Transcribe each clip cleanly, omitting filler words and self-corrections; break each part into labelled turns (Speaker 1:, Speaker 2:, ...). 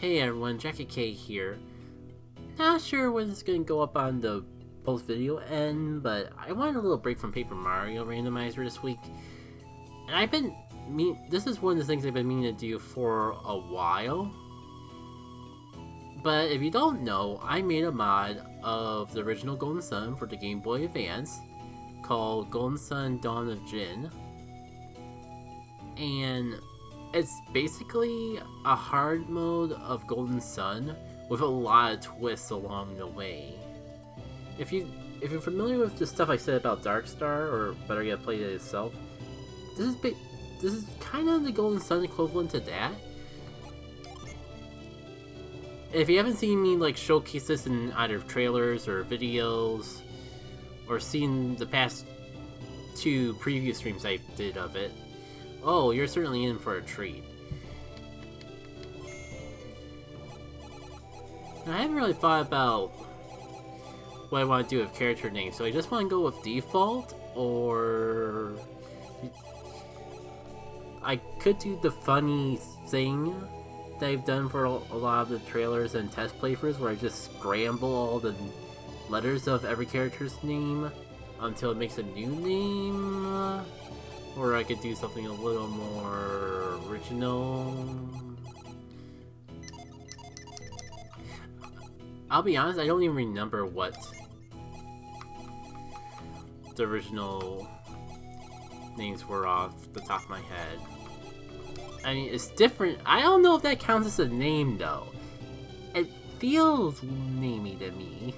Speaker 1: Hey everyone, Jackie K here. Not sure when it's gonna go up on the post video end, but I wanted a little break from Paper Mario Randomizer this week. And this is one of the things I've been meaning to do for a while. But if you don't know, I made a mod of the original Golden Sun for the Game Boy Advance called Sun Dawn of Djinn. And it's basically a hard mode of Golden Sun with a lot of twists along the way. If you're familiar with the stuff I said about Dark Star, or better yet, played it itself, this is kind of the Golden Sun equivalent to that. If you haven't seen me like showcase this in either trailers or videos, or seen the past 2 preview streams I did of it, oh, you're certainly in for a treat. And I haven't really thought about what I want to do with character names, so I just want to go with default, or I could do the funny thing that I've done for a lot of the trailers and test playthroughs, where I just scramble all the letters of every character's name until it makes a new name. Or I could do something a little more original. I'll be honest, I don't even remember what the original names were off the top of my head. I mean, it's different. I don't know if that counts as a name, though. It feels namey to me.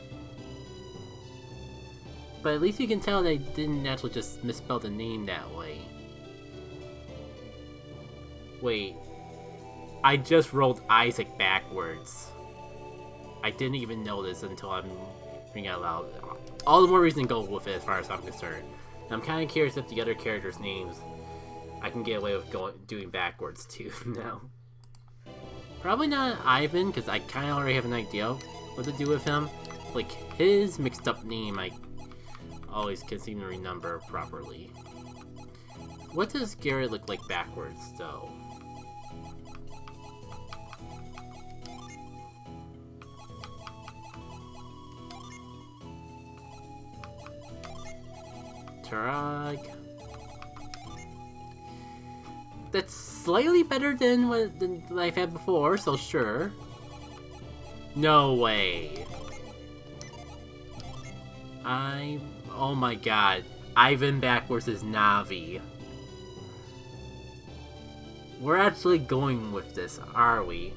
Speaker 1: But at least you can tell they didn't actually just misspell the name that way. Wait. I just rolled Isaac backwards. I didn't even know this until I'm reading out loud. All the more reason to go with it as far as I'm concerned. And I'm kind of curious if the other characters' names I can get away with doing backwards too now. Probably not Ivan, because I kind of already have an idea what to do with him. Like, his mixed up name I always can't seem to remember properly. What does Garrett look like backwards, though? Turok. That's slightly better than what I've had before, so sure. No way. Oh my god. Ivan backwards is Navi. We're actually going with this, are we?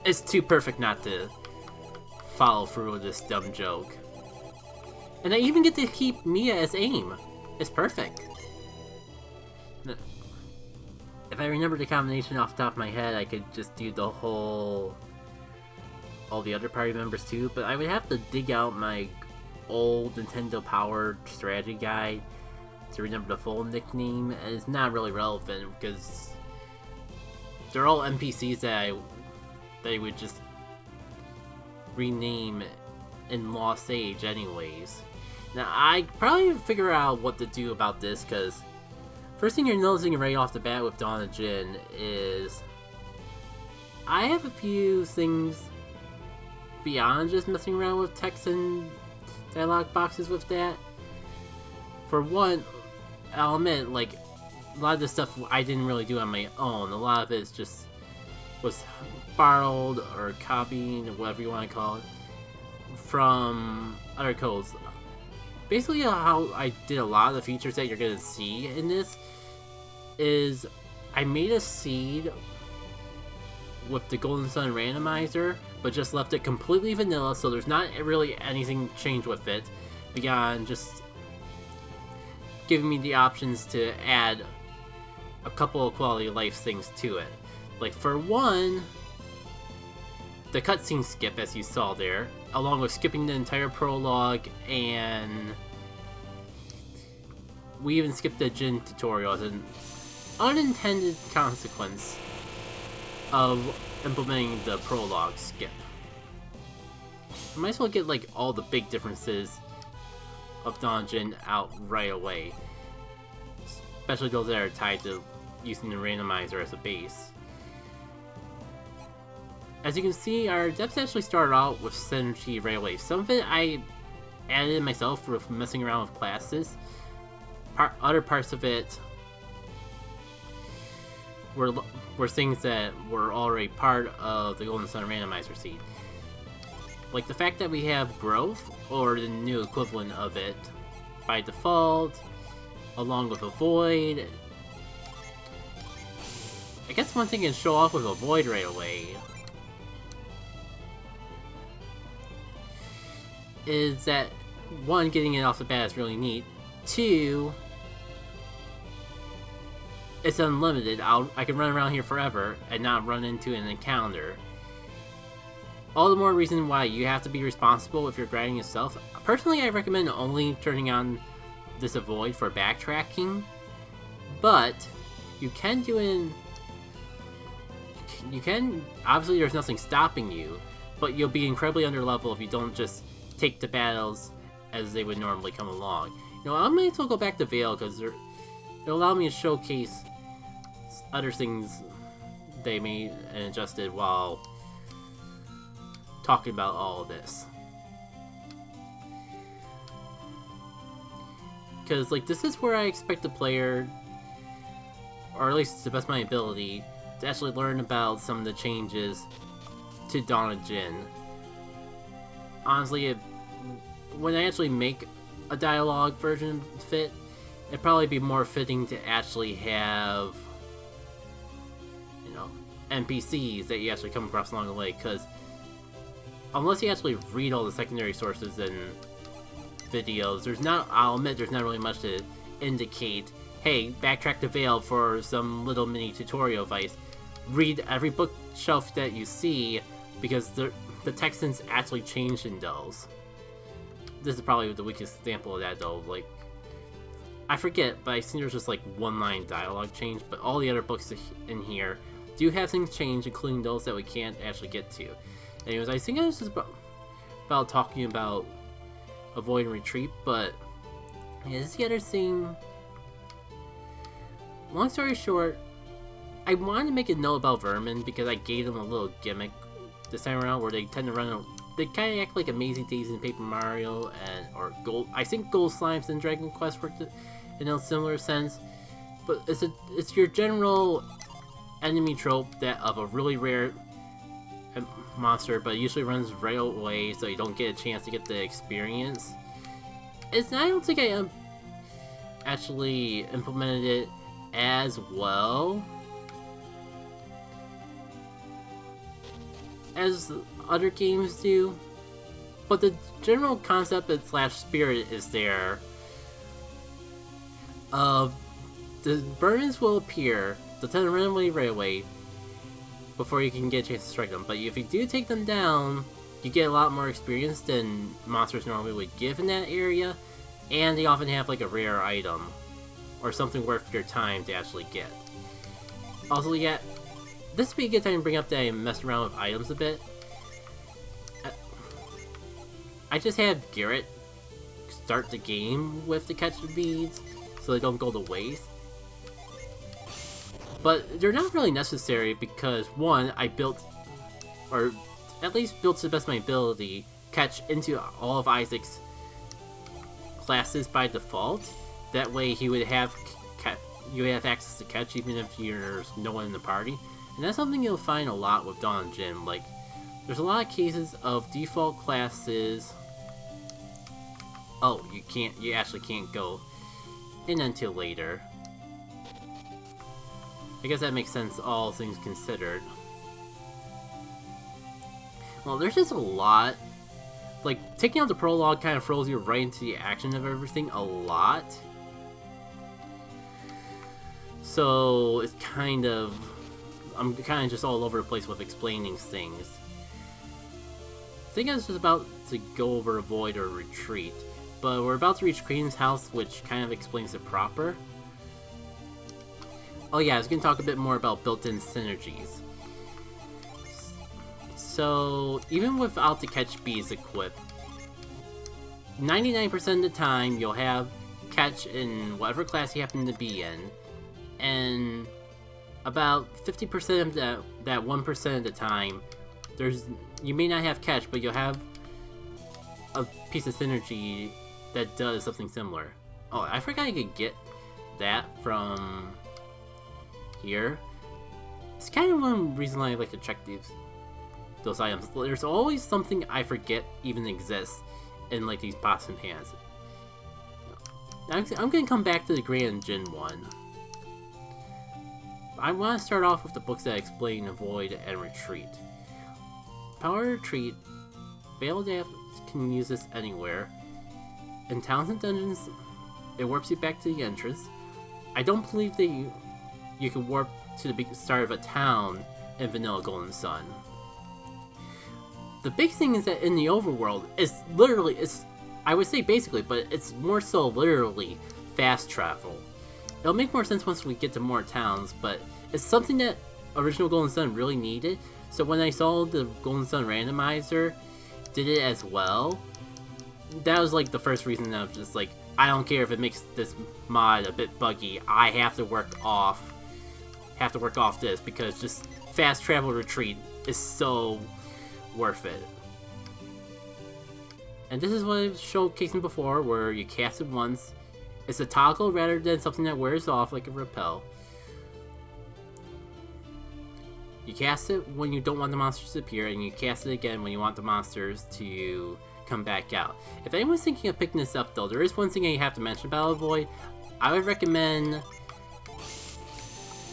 Speaker 1: It's too perfect not to follow through with this dumb joke. And I even get to keep Mia as AIM. It's perfect. If I remember the combination off the top of my head, I could just do the whole... all the other party members too, but I would have to dig out my old Nintendo Power strategy guide to remember the full nickname, and it's not really relevant because they're all NPCs that they would just rename in Lost Age anyways. Now, I probably figure out what to do about this, because first thing you're noticing right off the bat with Dawn of Djinn is I have a few things beyond just messing around with text and dialogue boxes with that. For one, I'll admit, like, a lot of this stuff I didn't really do on my own. A lot of it was borrowed or copied, or whatever you want to call it, from other codes. Basically, how I did a lot of the features that you're going to see in this is I made a seed with the Golden Sun randomizer, but just left it completely vanilla, so there's not really anything changed with it beyond just giving me the options to add a couple of quality of life things to it. Like, for one, the cutscene skip, as you saw there, along with skipping the entire prologue, and we even skipped the Djinn tutorial as an unintended consequence of implementing the prologue skip. I might as well get like all the big differences of Dawn of Djinn out right away. especially those that are tied to using the randomizer as a base. As you can see, our depths actually started out with synergy right away. Some of it I added myself with messing around with classes. Other parts of it were things that were already part of the Golden Sun randomizer seed. Like the fact that we have growth, or the new equivalent of it, by default, along with a void. I guess one thing I can show off with a void right away is that, one, getting it off the bat is really neat. Two, it's unlimited. I can run around here forever and not run into an encounter. All the more reason why you have to be responsible if you're grinding yourself. Personally, I recommend only turning on this avoid for backtracking, but you can do it. You can, obviously there's nothing stopping you, but you'll be incredibly underlevel if you don't just take the battles as they would normally come along. You know, I might as well go back to Vale, because it'll allow me to showcase other things they made and adjusted while talking about all of this. Because, like, this is where I expect the player, or at least to the best of my ability, to actually learn about some of the changes to Dawn of Djinn. Honestly, when I actually make a dialogue version fit, it'd probably be more fitting to actually have, you know, NPCs that you actually come across along the way, because unless you actually read all the secondary sources and videos, I'll admit there's not really much to indicate, hey, backtrack to Vale for some little mini tutorial advice. Read every bookshelf that you see, because the Texans actually changed in those. This is probably the weakest example of that, though. Like, I forget, but I think there's just like one line dialogue change, but all the other books in here do have things change, including those that we can't actually get to. Anyways, I think this is about talking about avoid and retreat, but yeah, this is the other thing. Long story short, I wanted to make a note about Vermin because I gave them a little gimmick this time around where they tend to run. They kind of act like Amazing Daisy and Paper Mario, or Gold. I think Gold Slimes and Dragon Quest worked in a similar sense, but it's your general enemy trope that of a really rare monster, but it usually runs right away, so you don't get a chance to get the experience. I don't think I actually implemented it as well as other games do, but the general concept / spirit is there of the vermins will appear, they'll tend to run away right away before you can get a chance to strike them, but if you do take them down, you get a lot more experience than monsters normally would give in that area, and they often have like a rare item or something worth your time to actually get. Also, yeah, this would be a good time to bring up that I messed around with items a bit. I just had Garrett start the game with the catch beads so they don't go to waste. But they're not really necessary because, one, I built, or at least built to the best of my ability, catch into all of Isaac's classes by default. That way he would have access to catch even if there's no one in the party. And that's something you'll find a lot with Dawn of Djinn. Like, there's a lot of cases of default classes. Oh, you actually can't go in until later. I guess that makes sense, all things considered. Well, there's just a lot. Like, taking out the prologue kind of throws you right into the action of everything a lot. So, it's kind of... I'm kind of just all over the place with explaining things. I think I was just about to go over Avoid or Retreat, but we're about to reach Queen's house, which kind of explains it proper. Oh yeah, I was going to talk a bit more about built-in synergies. So, even without the catch bees equipped, 99% of the time you'll have catch in whatever class you happen to be in, and about 50% of that 1% of the time, you may not have catch, but you'll have a piece of synergy that does something similar. Oh, I forgot I could get that from here. It's kind of one reason I like to check those items. There's always something I forget even exists in like these pots and pans. I'm gonna come back to the Grand Djinn one. I want to start off with the books that explain Avoid and Retreat. Power Retreat, Vale can use this anywhere. In towns and dungeons, it warps you back to the entrance. I don't believe that you can warp to the start of a town in Vanilla Golden Sun. The big thing is that in the overworld, I would say basically, but it's more so literally fast travel. It'll make more sense once we get to more towns, but it's something that original Golden Sun really needed. So when I saw the Golden Sun randomizer did it as well, that was like the first reason that I was just like, I don't care if it makes this mod a bit buggy, I have to work off this, because just fast travel retreat is so worth it. And this is what I was showcasing before, where you cast it once. It's a toggle rather than something that wears off like a repel. You cast it when you don't want the monsters to appear, and you cast it again when you want the monsters to come back out. If anyone's thinking of picking this up though, there is one thing you have to mention about Avoid. I would recommend...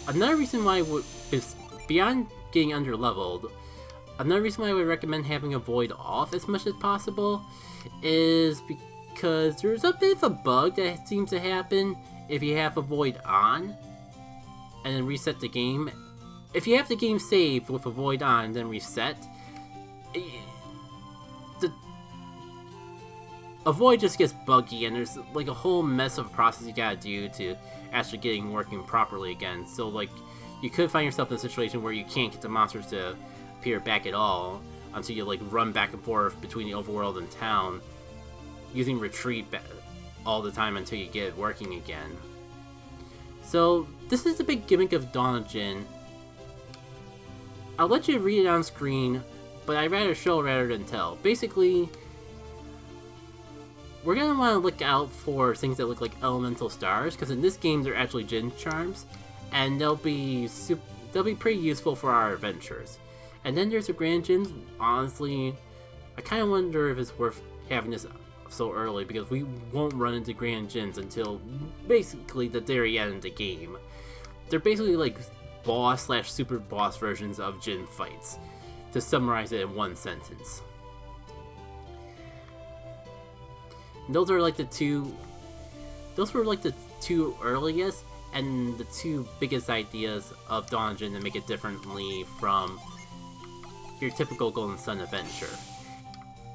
Speaker 1: Another reason why is beyond getting under-leveled, another reason why I would recommend having Avoid off as much as possible is because there's a bit of a bug that seems to happen if you have Avoid on and then reset the game. If you have the game saved with Avoid on and then reset, the Avoid just gets buggy, and there's like a whole mess of process you gotta do to actually working properly again. So like, you could find yourself in a situation where you can't get the monsters to appear back at all until you like run back and forth between the overworld and town, using retreat all the time until you get it working again. So this is the big gimmick of Dawn of Djinn. I'll let you read it on screen, but I'd rather show rather than tell. Basically, we're going to want to look out for things that look like elemental stars, because in this game they're actually Djinn charms, and they'll be pretty useful for our adventures. And then there's the Grand Djinn. Honestly, I kind of wonder if it's worth having this so early, because we won't run into Grand Djinns until basically the very end of the game. They're basically like boss / super boss versions of Djinn fights, to summarize it in one sentence. Those were like the two earliest and the two biggest ideas of Dawn of Djinn to make it differently from your typical Golden Sun adventure.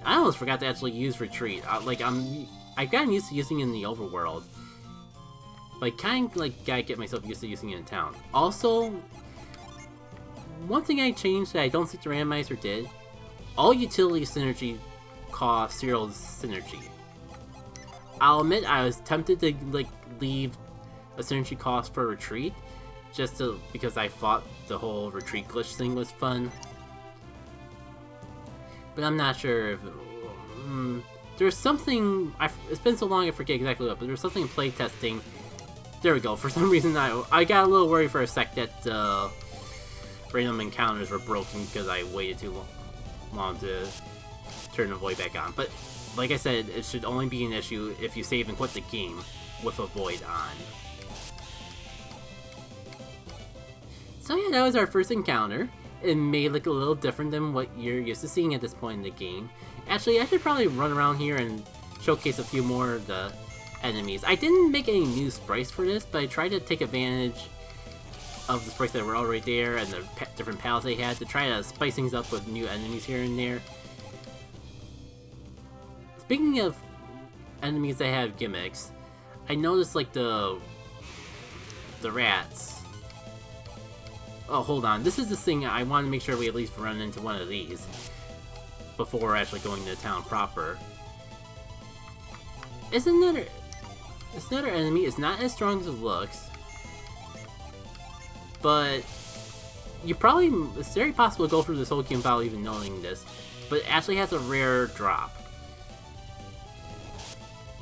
Speaker 1: I almost forgot to actually use retreat. I've gotten used to using it in the overworld, but I kind of like gotta get myself used to using it in town. Also, one thing I changed that I don't think the randomizer did: all utility synergy cost zero synergy. I'll admit I was tempted to like leave a synergy cost for retreat, because I thought the whole retreat glitch thing was fun. But I'm not sure if... there's something... it's been so long I forget exactly what, but there's something in playtesting. There we go. For some reason I got a little worried for a sec that random encounters were broken because I waited too long to turn Avoid back on. But like I said, it should only be an issue if you save and quit the game with Avoid on. So yeah, that was our first encounter. It may look a little different than what you're used to seeing at this point in the game. Actually, I should probably run around here and showcase a few more of the enemies. I didn't make any new sprites for this, but I tried to take advantage of the sprites that were already there and the different pals they had to try to spice things up with new enemies here and there. Speaking of enemies that have gimmicks, I noticed like the rats. Oh, hold on. This is the thing. I want to make sure we at least run into one of these before actually going to the town proper. It's It's another enemy. It's not as strong as it looks. But it's very possible to go through this whole game without even knowing this. But it actually has a rare drop.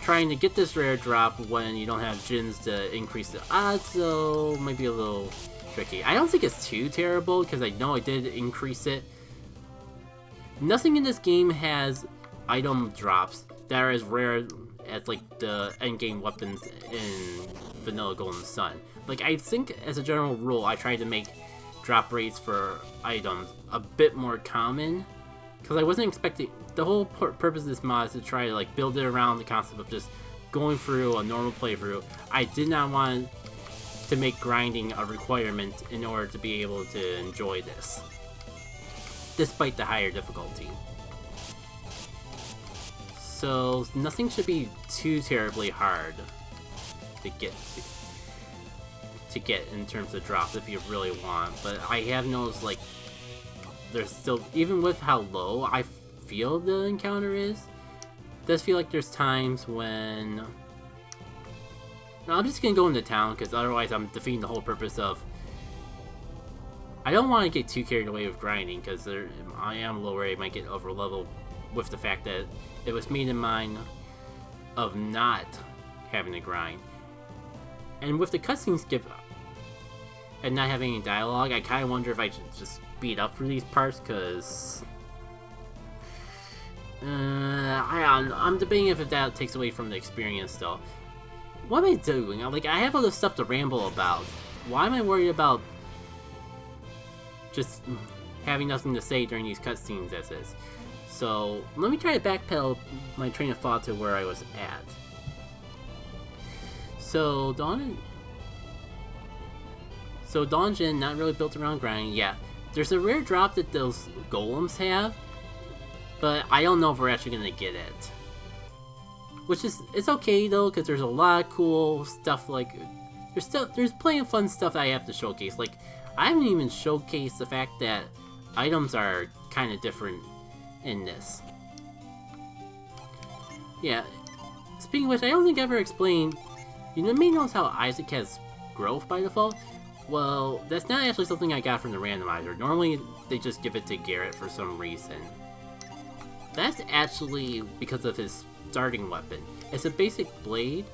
Speaker 1: Trying to get this rare drop when you don't have Djinns to increase the odds, so might be a little tricky. I don't think it's too terrible, because I know I did increase it. Nothing in this game has item drops that are as rare as like the endgame weapons in Vanilla Golden Sun. Like, I think as a general rule, I try to make drop rates for items a bit more common, because I wasn't expecting. The whole purpose of this mod is to try to like build it around the concept of just going through a normal playthrough. I did not want to make grinding a requirement in order to be able to enjoy this, despite the higher difficulty. So nothing should be too terribly hard to get in terms of drops if you really want. But I have noticed, like, there's still, even with how low I feel the encounter is, it does feel like there's times when... Now, I'm just gonna go into town, because otherwise I'm defeating the whole purpose of... I don't want to get too carried away with grinding, because I am low where I might get over leveled with the fact that it was made in mind of not having to grind. And with the cutscene skip and not having any dialogue, I kind of wonder if I should just speed up for these parts, because... I'm debating if that takes away from the experience, though. What am I doing? Like, I have all this stuff to ramble about. Why am I worried about just having nothing to say during these cutscenes as is? So, let me try to backpedal my train of thought to where I was at. So, Dawn of Djinn, not really built around grinding. Yeah, there's a rare drop that those golems have, but I don't know if we're actually gonna get it. Which is, it's okay though, because there's a lot of cool stuff, like, there's plenty of fun stuff that I have to showcase. Like, I haven't even showcased the fact that items are kind of different in this. Yeah, speaking of which, I don't think I ever explained, you may notice how Isaac has growth by default? Well, that's not actually something I got from the randomizer. Normally, they just give it to Garrett for some reason. That's actually because of his starting weapon. It's a basic blade,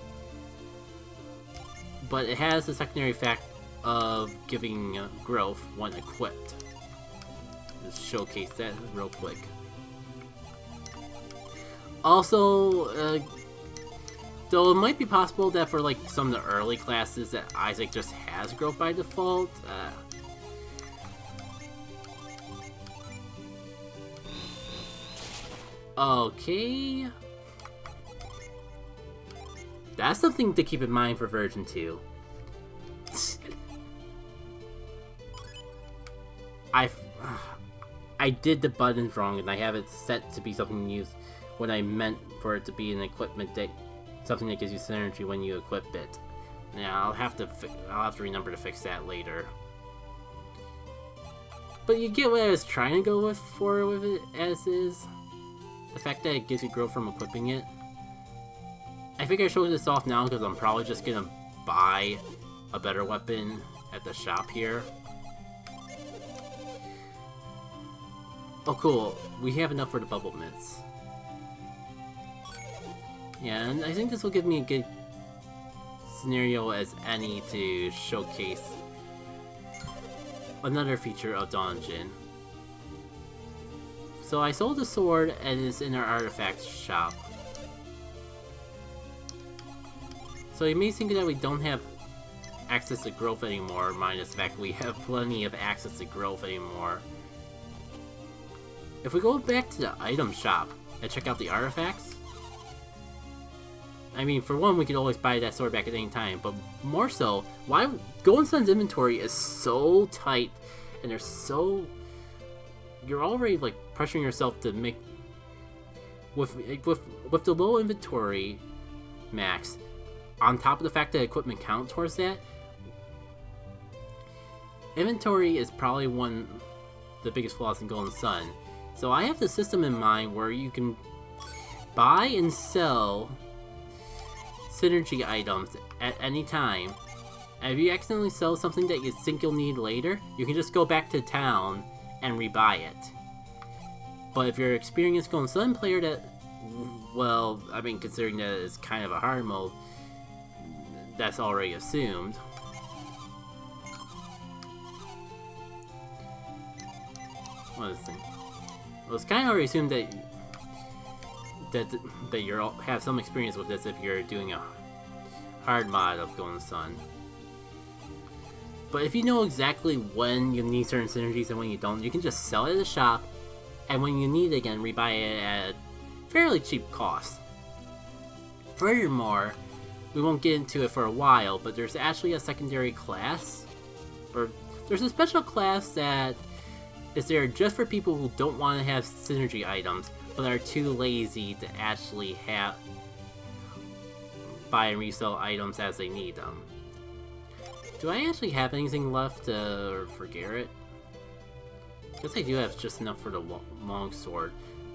Speaker 1: but it has the secondary effect of giving growth when equipped. Just showcase that real quick. Also, though it might be possible that for like some of the early classes that Isaac just has growth by default. Okay. That's something to keep in mind for version 2. I did the buttons wrong, and I have it set to be something used when I meant for it to be an equipment that something that gives you synergy when you equip it. Now I'll have to remember to fix that later. But you get what I was trying to go with it as is. The fact that it gives you growth from equipping it. I figure I show this off now because I'm probably just gonna buy a better weapon at the shop here. Oh cool, we have enough for the bubble mitts. Yeah, and I think this will give me a good scenario as any to showcase another feature of Dawn of Djinn. So I sold the sword and it's in our artifact shop. So you may think that we don't have access to growth anymore, minus the fact we have plenty of access to growth anymore. If we go back to the item shop and check out the artifacts, I mean, for one, we could always buy that sword back at any time, but more so, why Golden Sun's inventory is so tight, and there's so... You're already, like, pressuring yourself to make... With the low inventory max, on top of the fact that equipment count towards that, inventory is probably one of the biggest flaws in Golden Sun. So I have the system in mind where you can buy and sell synergy items at any time. And if you accidentally sell something that you think you'll need later, you can just go back to town and rebuy it. But if you're an experienced Golden Sun player that, well, I mean, considering that it's kind of a hard mode, that's already assumed. What is the thing? Well, it's kind of already assumed that you have some experience with this if you're doing a hard mod of Golden Sun. But if you know exactly when you need certain synergies and when you don't, you can just sell it at the shop, and when you need it again, rebuy it at a fairly cheap cost. Furthermore, we won't get into it for a while, but there's actually a secondary class, or there's a special class that is there just for people who don't want to have synergy items, but are too lazy to actually buy and resell items as they need them. Do I actually have anything left for Garrett? I guess I do have just enough for the longsword,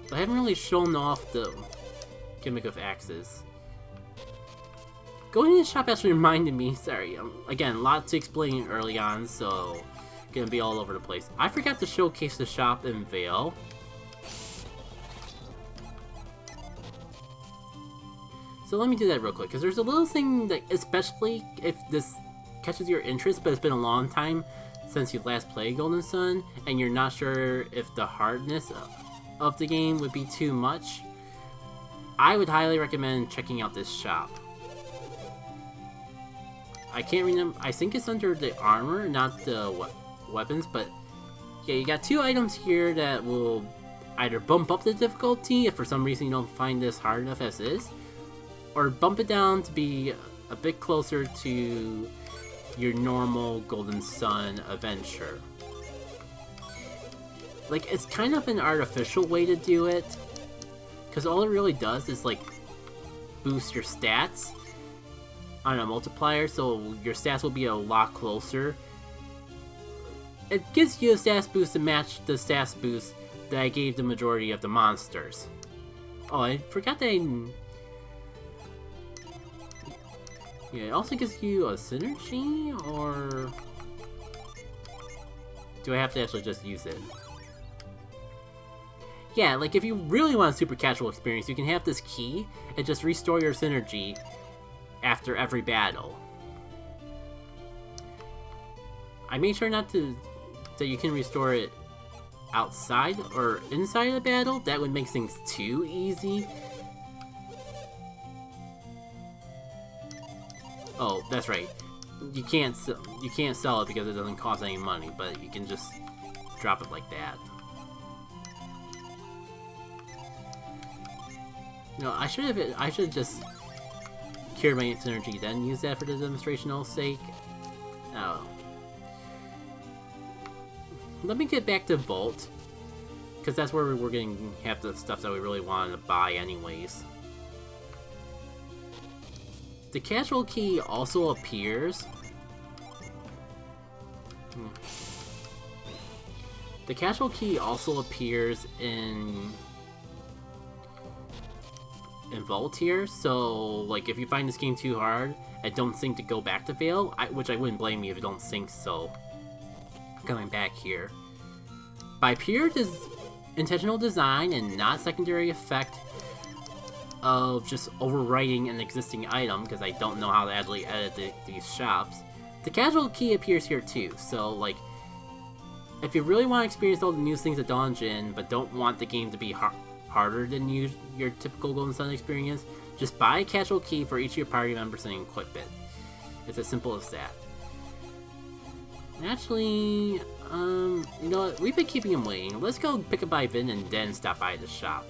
Speaker 1: but I haven't really shown off the gimmick of axes. Going to the shop actually reminded me, sorry, again, lots to explain early on, so gonna be all over the place. I forgot to showcase the shop in Vale. So let me do that real quick, because there's a little thing that, especially if this catches your interest, but it's been a long time since you last played Golden Sun, and you're not sure if the hardness of the game would be too much, I would highly recommend checking out this shop. I can't remember, I think it's under the armor, not the weapons, but yeah, you got two items here that will either bump up the difficulty if for some reason you don't find this hard enough as is, or bump it down to be a bit closer to your normal Golden Sun adventure. Like, it's kind of an artificial way to do it, because all it really does is, like, boost your stats on a multiplier, so your stats will be a lot closer. It gives you a stats boost to match the stats boost that I gave the majority of the monsters. Oh, I forgot that yeah, it also gives you a synergy, or do I have to actually just use it? Yeah, like if you really want a super casual experience, you can have this key and just restore your synergy after every battle. I made sure that you can restore it outside or inside a battle. That would make things too easy. Oh, that's right. You can't sell it because it doesn't cost any money, but you can just drop it like that. No, I should have just cured my synergy, then use that for the demonstrational sake. Oh. Let me get back to Vault, because that's where we're going to have the stuff that we really wanted to buy anyways. The casual key also appears. The casual key also appears in Vault here, so like if you find this game too hard and don't think to go back to Vale, which I wouldn't blame you if you don't think so, coming back here. By pure intentional design and not secondary effect of just overwriting an existing item, because I don't know how to actually edit these shops, the casual key appears here too. So like, if you really want to experience all the new things at Dawn of Djinn, but don't want the game to be harder than your typical Golden Sun experience, just buy a casual key for each of your party members and equip it. It's as simple as that. Actually, you know what? We've been keeping him waiting. Let's go pick up Ivan and then stop by the shop.